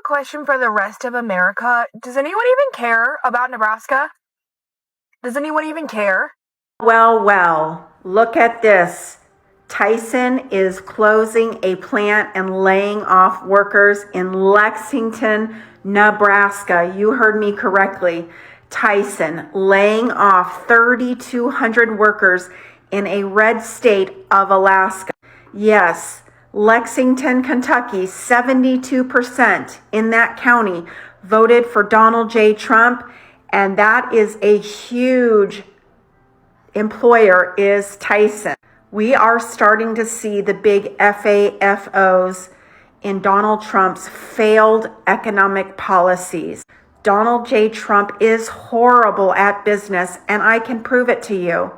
question for the rest of America. Does anyone even care about Nebraska? Does anyone even care? Well, look at this. Tyson is closing a plant and laying off workers in Lexington, Nebraska. You heard me correctly. Tyson laying off 3,200 workers in a red state of Alaska. Yes, Lexington, Kentucky, 72% in that county voted for Donald J. Trump, and that is a huge employer is Tyson. We are starting to see the big FAFOs in Donald Trump's failed economic policies. Donald J. Trump is horrible at business, and I can prove it to you.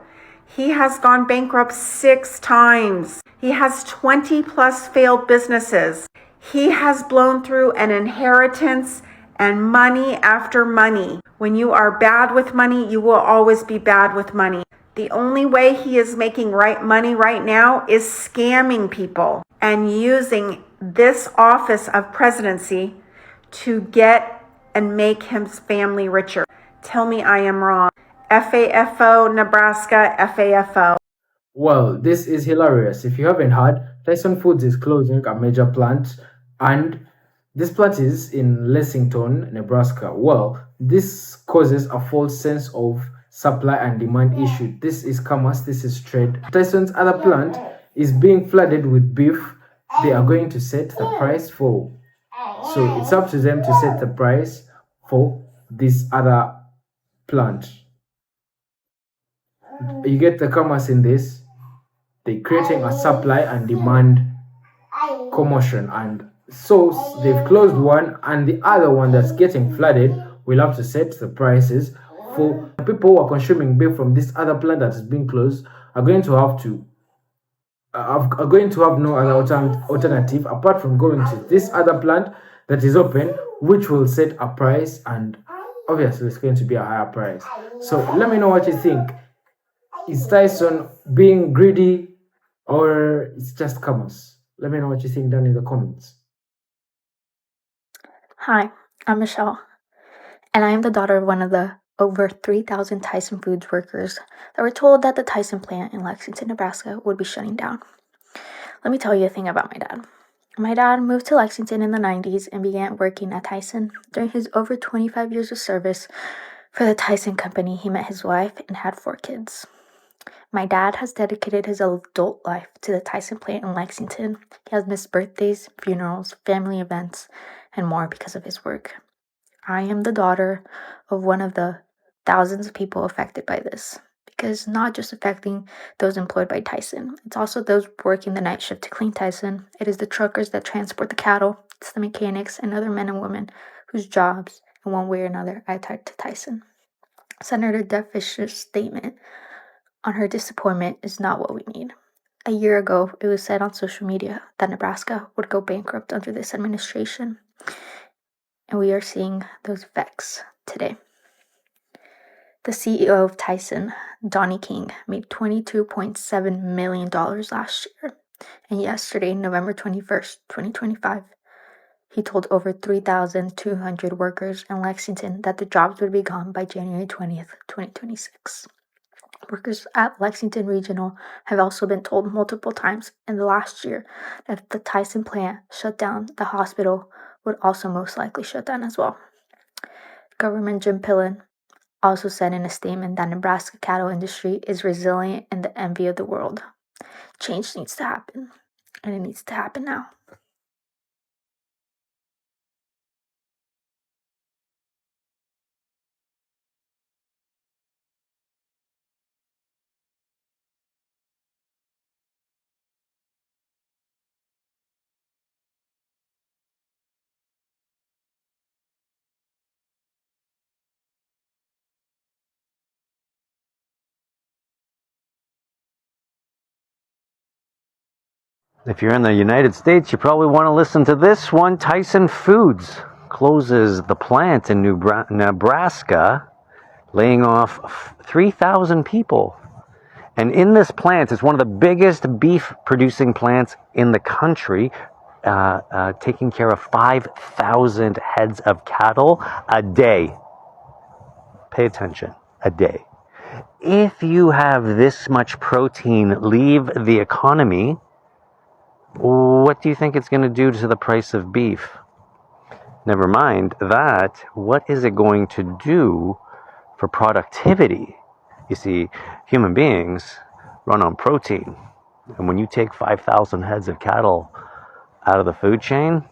He has gone bankrupt 6 times. He has 20 plus failed businesses. He has blown through an inheritance and money after money. When you are bad with money, you will always be bad with money. The only way he is making money right now is scamming people and using this office of presidency to get and make his family richer. Tell me I am wrong. FAFO, Nebraska, FAFO. Well, this is hilarious. If you haven't heard, Tyson Foods is closing a major plant, and this plant is in Lexington, Nebraska. Well, this causes a false sense of supply and demand issue. This is commerce, this is trade. Tyson's other plant is being flooded with beef. They are going to set the price for. So it's up to them to set the price for this other plant. You get the commerce in this. They're creating a supply and demand commotion, and so they've closed one, and the other one that's getting flooded will have to set the prices for people who are consuming beef from this other plant that is being closed are going to have no other alternative apart from going to this other plant that is open, which will set a price, and obviously it's going to be a higher price. So let me know what you think. Is Tyson being greedy, or it's just commerce? Let me know what you think down in the comments. Hi, I'm Michelle, and I am the daughter of one of the over 3,000 Tyson Foods workers that were told that the Tyson plant in Lexington, Nebraska would be shutting down. Let me tell you a thing about my dad. My dad moved to Lexington in the 90s and began working at Tyson. During his over 25 years of service for the Tyson company, he met his wife and had 4 kids. My dad has dedicated his adult life to the Tyson plant in Lexington. He has missed birthdays, funerals, family events, and more because of his work. I am the daughter of one of the thousands of people affected by this, because it's not just affecting those employed by Tyson. It's also those working the night shift to clean Tyson. It is the truckers that transport the cattle. It's the mechanics and other men and women whose jobs, in one way or another, are tied to Tyson. Senator Deb Fischer's statement on her disappointment is not what we need. A year ago, it was said on social media that Nebraska would go bankrupt under this administration, and we are seeing those effects today. The CEO of Tyson, Donnie King, made $22.7 million last year, and yesterday, November 21st, 2025, he told over 3,200 workers in Lexington that the jobs would be gone by January 20th, 2026. Workers at Lexington Regional have also been told multiple times in the last year that if the Tyson plant shut down, the hospital would also most likely shut down as well. Governor Jim Pillen also said in a statement that Nebraska cattle industry is resilient and the envy of the world. Change needs to happen, and it needs to happen now. If you're in the United States, you probably want to listen to this one. Tyson Foods closes the plant in Nebraska, laying off 3,000 people. And in this plant, it's one of the biggest beef producing plants in the country. taking care of 5,000 heads of cattle a day. Pay attention, a day. If you have this much protein leave the economy, what do you think it's going to do to the price of beef? Never mind that, what is it going to do for productivity? You see, human beings run on protein. And when you take 5,000 heads of cattle out of the food chain,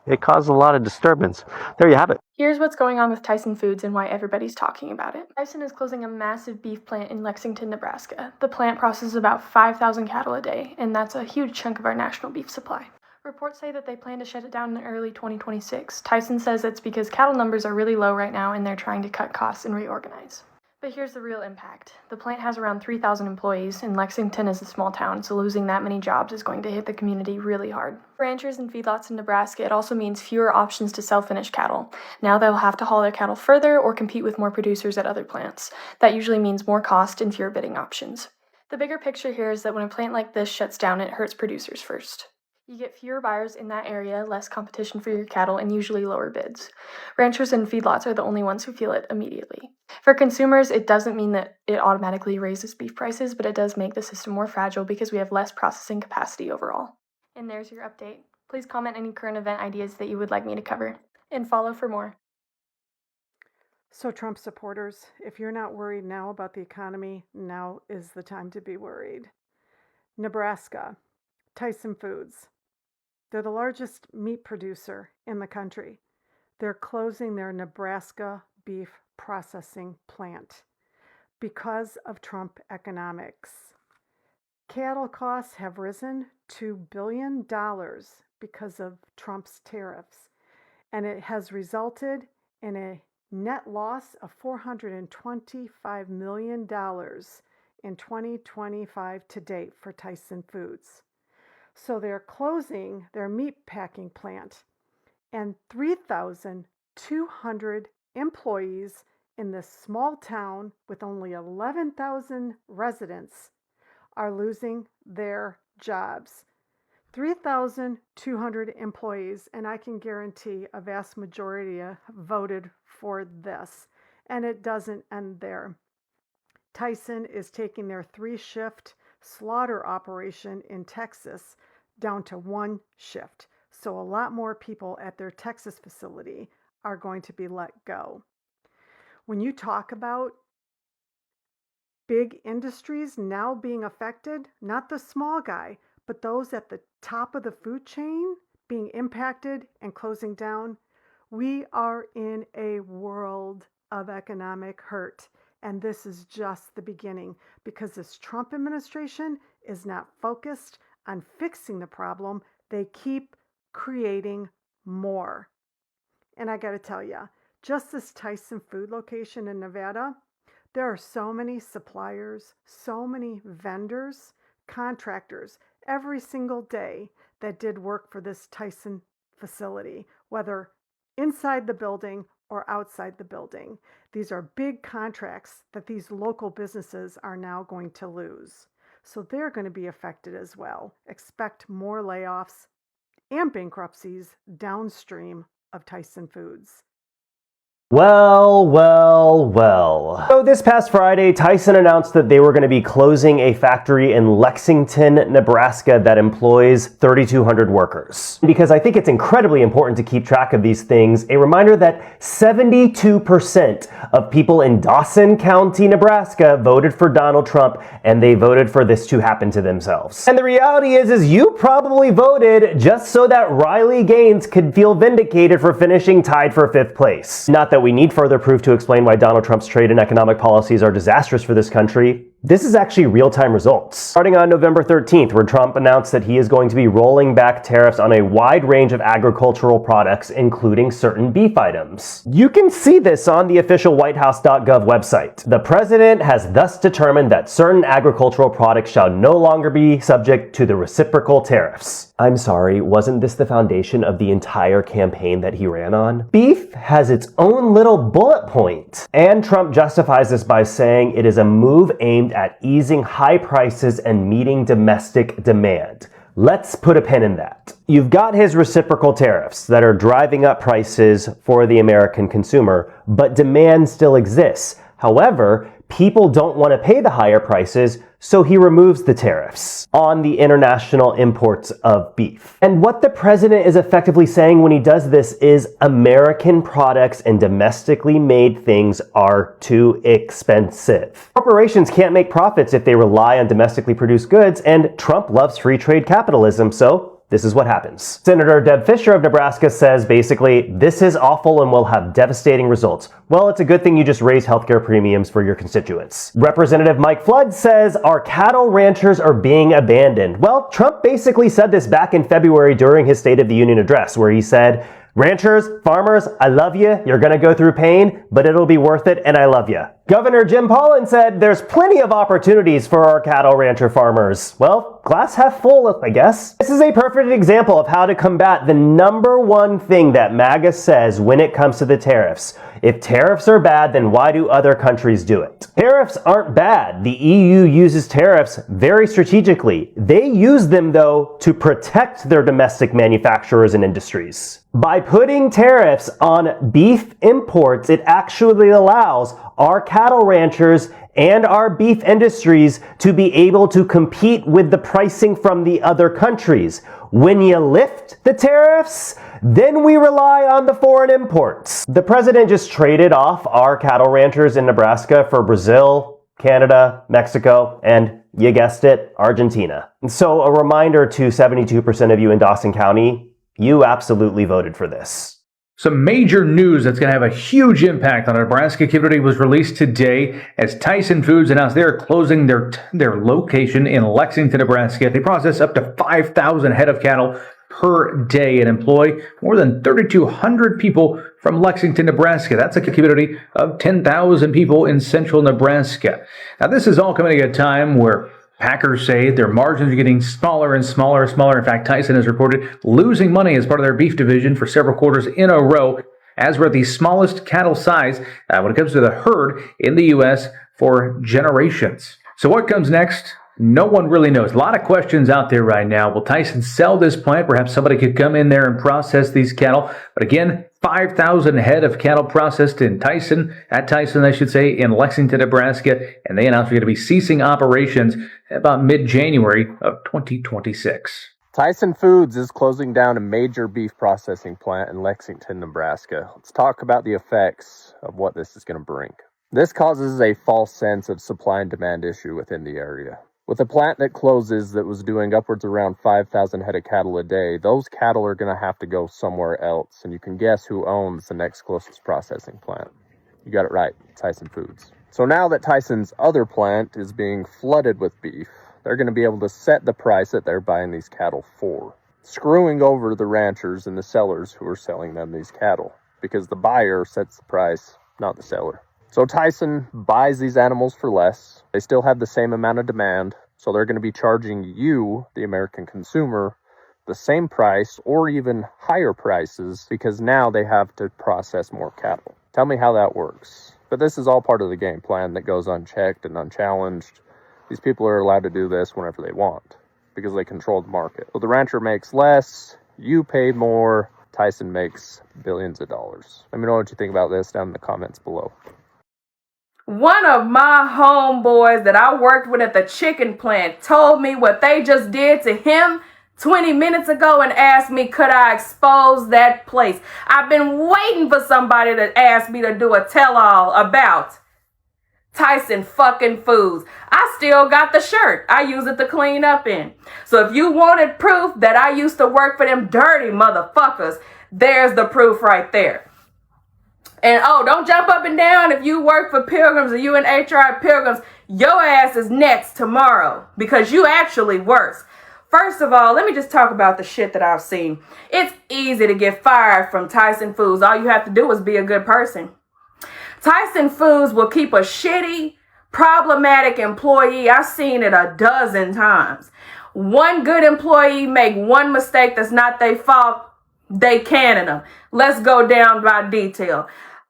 it causes a lot of disturbance. There you have it. Here's what's going on with Tyson Foods and why everybody's talking about it. Tyson is closing a massive beef plant in Lexington, Nebraska. The plant processes about 5,000 cattle a day, and that's a huge chunk of our national beef supply. Reports say that they plan to shut it down in early 2026. Tyson says it's because cattle numbers are really low right now and they're trying to cut costs and reorganize. But here's the real impact. The plant has around 3,000 employees, and Lexington is a small town, so losing that many jobs is going to hit the community really hard. For ranchers and feedlots in Nebraska, it also means fewer options to sell finished cattle. Now they'll have to haul their cattle further or compete with more producers at other plants. That usually means more cost and fewer bidding options. The bigger picture here is that when a plant like this shuts down, it hurts producers first. You get fewer buyers in that area, less competition for your cattle, and usually lower bids. Ranchers and feedlots are the only ones who feel it immediately. For consumers, it doesn't mean that it automatically raises beef prices, but it does make the system more fragile because we have less processing capacity overall. And there's your update. Please comment any current event ideas that you would like me to cover, and follow for more. So Trump supporters, if you're not worried now about the economy, now is the time to be worried. Nebraska, Tyson Foods. They're the largest meat producer in the country. They're closing their Nebraska beef processing plant because of Trump economics. Cattle costs have risen $2 billion because of Trump's tariffs, and it has resulted in a net loss of $425 million in 2025 to date for Tyson Foods. So they're closing their meat packing plant, and 3,200 employees in this small town with only 11,000 residents are losing their jobs. 3,200 employees, and I can guarantee a vast majority voted for this. And it doesn't end there. Tyson is taking their 3-shift slaughter operation in Texas down to 1 shift. So a lot more people at their Texas facility are going to be let go. When you talk about big industries now being affected, not the small guy, but those at the top of the food chain being impacted and closing down, we are in a world of economic hurt. And this is just the beginning, because this Trump administration is not focused on fixing the problem. They keep creating more. And I got to tell you, just this Tyson food location in Nevada, there are so many suppliers, so many vendors, contractors every single day that did work for this Tyson facility, whether inside the building or outside the building. These are big contracts that these local businesses are now going to lose. So they're going to be affected as well. Expect more layoffs and bankruptcies downstream of Tyson Foods. Well. So this past Friday, Tyson announced that they were going to be closing a factory in Lexington, Nebraska that employs 3,200 workers. Because I think it's incredibly important to keep track of these things, a reminder that 72% of people in Dawson County, Nebraska voted for Donald Trump, and they voted for this to happen to themselves. And the reality is you probably voted just so that Riley Gaines could feel vindicated for finishing tied for 5th place. Not that we need further proof to explain why Donald Trump's trade and economic policies are disastrous for this country. This is actually real-time results. Starting on November 13th, where Trump announced that he is going to be rolling back tariffs on a wide range of agricultural products, including certain beef items. You can see this on the official whitehouse.gov website. The president has thus determined that certain agricultural products shall no longer be subject to the reciprocal tariffs. I'm sorry, wasn't this the foundation of the entire campaign that he ran on? Beef has its own little bullet point. And Trump justifies this by saying it is a move aimed at easing high prices and meeting domestic demand. Let's put a pin in that. You've got his reciprocal tariffs that are driving up prices for the American consumer, but demand still exists. However, people don't want to pay the higher prices, so he removes the tariffs on the international imports of beef. And what the president is effectively saying when he does this is American products and domestically made things are too expensive. Corporations can't make profits if they rely on domestically produced goods, and Trump loves free trade capitalism, so this is what happens. Senator Deb Fischer of Nebraska says basically, this is awful and will have devastating results. Well, it's a good thing you just raise healthcare premiums for your constituents. Representative Mike Flood says our cattle ranchers are being abandoned. Well, Trump basically said this back in February during his State of the Union address, where he said, ranchers, farmers, I love you. You're going to go through pain, but it'll be worth it, and I love you. Governor Jim Pollan said there's plenty of opportunities for our cattle rancher farmers. Well, glass half full, I guess. This is a perfect example of how to combat the number one thing that MAGA says when it comes to the tariffs. If tariffs are bad, then why do other countries do it? Tariffs aren't bad. The EU uses tariffs very strategically. They use them, though, to protect their domestic manufacturers and industries. By putting tariffs on beef imports, it actually allows our cattle ranchers and our beef industries to be able to compete with the pricing from the other countries. When you lift the tariffs, then we rely on the foreign imports. The president just traded off our cattle ranchers in Nebraska for Brazil, Canada, Mexico, and you guessed it, Argentina. And so a reminder to 72% of you in Dawson County, you absolutely voted for this. Some major news that's going to have a huge impact on our Nebraska community was released today as Tyson Foods announced they're closing their location in Lexington, Nebraska. They process up to 5,000 head of cattle per day and employ more than 3,200 people from Lexington, Nebraska. That's a community of 10,000 people in central Nebraska. Now, this is all coming at a time where packers say their margins are getting smaller and smaller and smaller. In fact, Tyson has reported losing money as part of their beef division for several quarters in a row, as we're at the smallest cattle size when it comes to the herd in the U.S. for generations. So what comes next? No one really knows. A lot of questions out there right now. Will Tyson sell this plant? Perhaps somebody could come in there and process these cattle. But again, 5,000 head of cattle processed in Tyson, in Lexington, Nebraska. And they announced they're going to be ceasing operations about mid-January of 2026. Tyson Foods is closing down a major beef processing plant in Lexington, Nebraska. Let's talk about the effects of what this is going to bring. This causes a false sense of supply and demand issue within the area. With a plant that closes that was doing upwards around 5,000 head of cattle a day, those cattle are going to have to go somewhere else. And you can guess who owns the next closest processing plant. You got it right, Tyson Foods. So now that Tyson's other plant is being flooded with beef, they're going to be able to set the price that they're buying these cattle for, screwing over the ranchers and the sellers who are selling them these cattle, because the buyer sets the price, not the seller. So Tyson buys these animals for less. They still have the same amount of demand, so they're going to be charging you, the American consumer, the same price or even higher prices because now they have to process more cattle. Tell me how that works. But this is all part of the game plan that goes unchecked and unchallenged. These people are allowed to do this whenever they want because they control the market. So the rancher makes less, you pay more, Tyson makes billions of dollars. Let me know what you think about this down in the comments below. One of my homeboys that I worked with at the chicken plant told me what they just did to him 20 minutes ago and asked me, could I expose that place? I've been waiting for somebody to ask me to do a tell-all about Tyson fucking Foods. I still got the shirt. I use it to clean up in. So if you wanted proof that I used to work for them dirty motherfuckers, there's the proof right there. And oh, don't jump up and down if you work for Pilgrims or you in HR at Pilgrims. Your ass is next tomorrow because you actually worse. First of all, let me just talk about the shit that I've seen. It's easy to get fired from Tyson Foods. All you have to do is be a good person. Tyson Foods will keep a shitty, problematic employee. I've seen it a dozen times. One good employee make one mistake that's not their fault, they canning them. Let's go down by detail.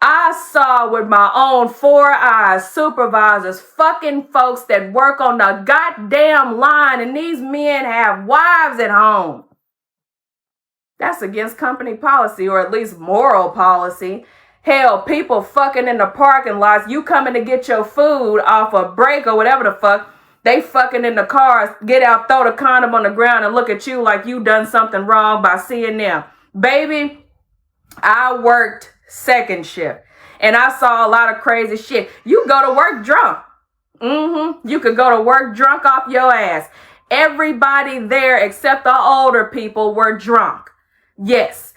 I saw with my own 4 eyes supervisors fucking folks that work on the goddamn line, and these men have wives at home. That's against company policy, or at least moral policy. Hell, people fucking in the parking lots. You coming to get your food off a break or whatever the fuck. They fucking in the cars, get out, throw the condom on the ground and look at you like you done something wrong by seeing them. Baby, I worked second shift and I saw a lot of crazy shit. You go to work drunk. You could go to work drunk off your ass. Everybody there except the older people were drunk. Yes.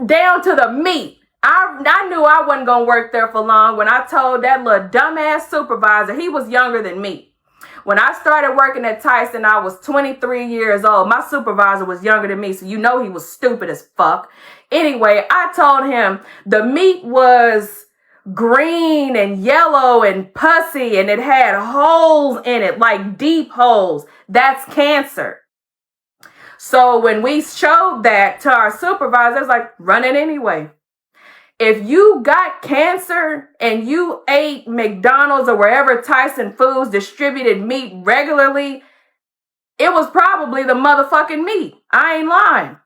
Down to the meat. I knew I wasn't going to work there for long when I told that little dumbass supervisor, he was younger than me. When I started working at Tyson, I was 23 years old. My supervisor was younger than me, so you know he was stupid as fuck. Anyway, I told him the meat was green and yellow and pussy, and it had holes in it, like deep holes. That's cancer. So when we showed that to our supervisor, it's like, run it anyway. If you got cancer and you ate McDonald's or wherever Tyson Foods distributed meat regularly, it was probably the motherfucking meat. I ain't lying.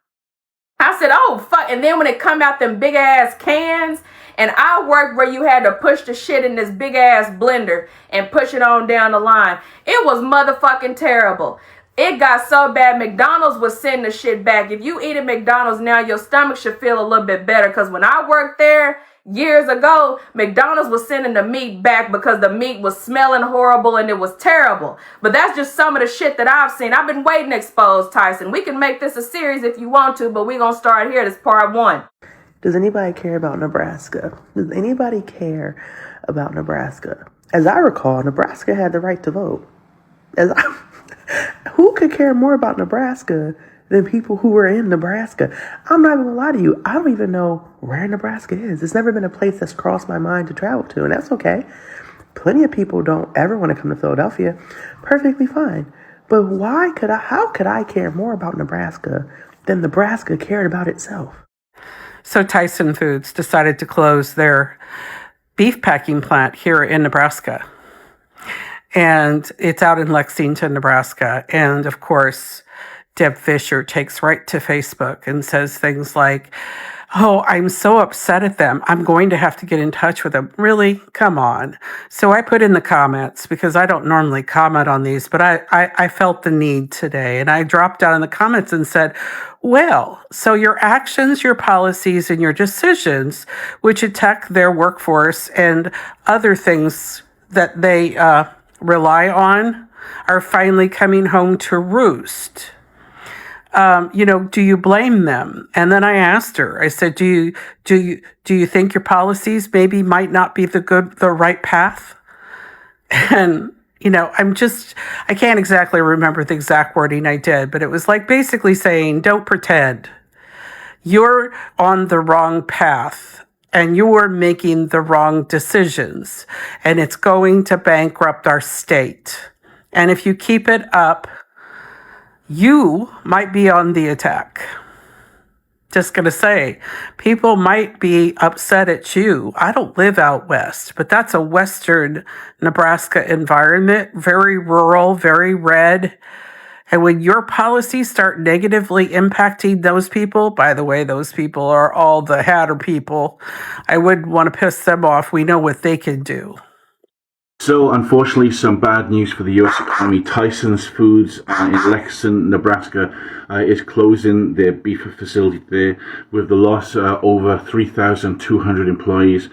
I said, oh, fuck. And then when it come out them big ass cans, and I worked where you had to push the shit in this big ass blender and push it on down the line. It was motherfucking terrible. It got so bad, McDonald's was sending the shit back. If you eat at McDonald's now, your stomach should feel a little bit better. Because when I worked there years ago, McDonald's was sending the meat back because the meat was smelling horrible and it was terrible. But that's just some of the shit that I've seen. I've been waiting to expose Tyson. We can make this a series if you want to, but we're going to start here. This part 1. Does anybody care about Nebraska? Does anybody care about Nebraska? As I recall, Nebraska had the right to vote. Who could care more about Nebraska than people who were in Nebraska? I'm not even gonna lie to you. I don't even know where Nebraska is. It's never been a place that's crossed my mind to travel to, and that's okay. Plenty of people don't ever want to come to Philadelphia. Perfectly fine. But how could I care more about Nebraska than Nebraska cared about itself? So Tyson Foods decided to close their beef packing plant here in Nebraska. And it's out in Lexington, Nebraska. And of course, Deb Fisher takes right to Facebook and says things like, oh, I'm so upset at them. I'm going to have to get in touch with them. Really? Come on. So I put in the comments, because I don't normally comment on these, but I felt the need today. And I dropped down in the comments and said, well, so your actions, your policies, and your decisions, which attack their workforce and other things that they rely on, are finally coming home to roost. Do you blame them? And then I asked her, I said, do you think your policies maybe might not be the right path? And, I can't exactly remember the exact wording I did, but it was like basically saying, don't pretend. You're on the wrong path and you're making the wrong decisions, and it's going to bankrupt our state. And if you keep it up, you might be on the attack. Just going to say, people might be upset at you. I don't live out west, but that's a western Nebraska environment, very rural, very red. And when your policies start negatively impacting those people, by the way, those people are all the Hatter people, I wouldn't want to piss them off. We know what they can do. So, unfortunately, some bad news for the U.S. economy. Tyson Foods in Lexington, Nebraska, is closing their beef facility there, with the loss over 3,200 employees.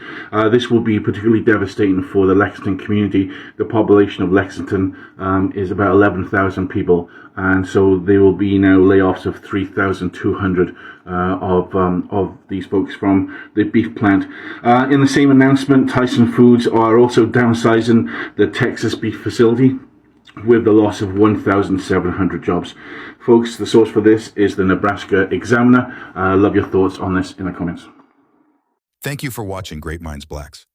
This will be particularly devastating for the Lexington community. The population of Lexington is about 11,000 people, and so there will be now layoffs of 3,200 of these folks from the beef plant. In the same announcement, Tyson Foods are also downsizing the Texas beef facility, with the loss of 1,700 jobs. Folks, the source for this is the Nebraska Examiner. Love your thoughts on this in the comments. Thank you for watching Great Minds Blacks.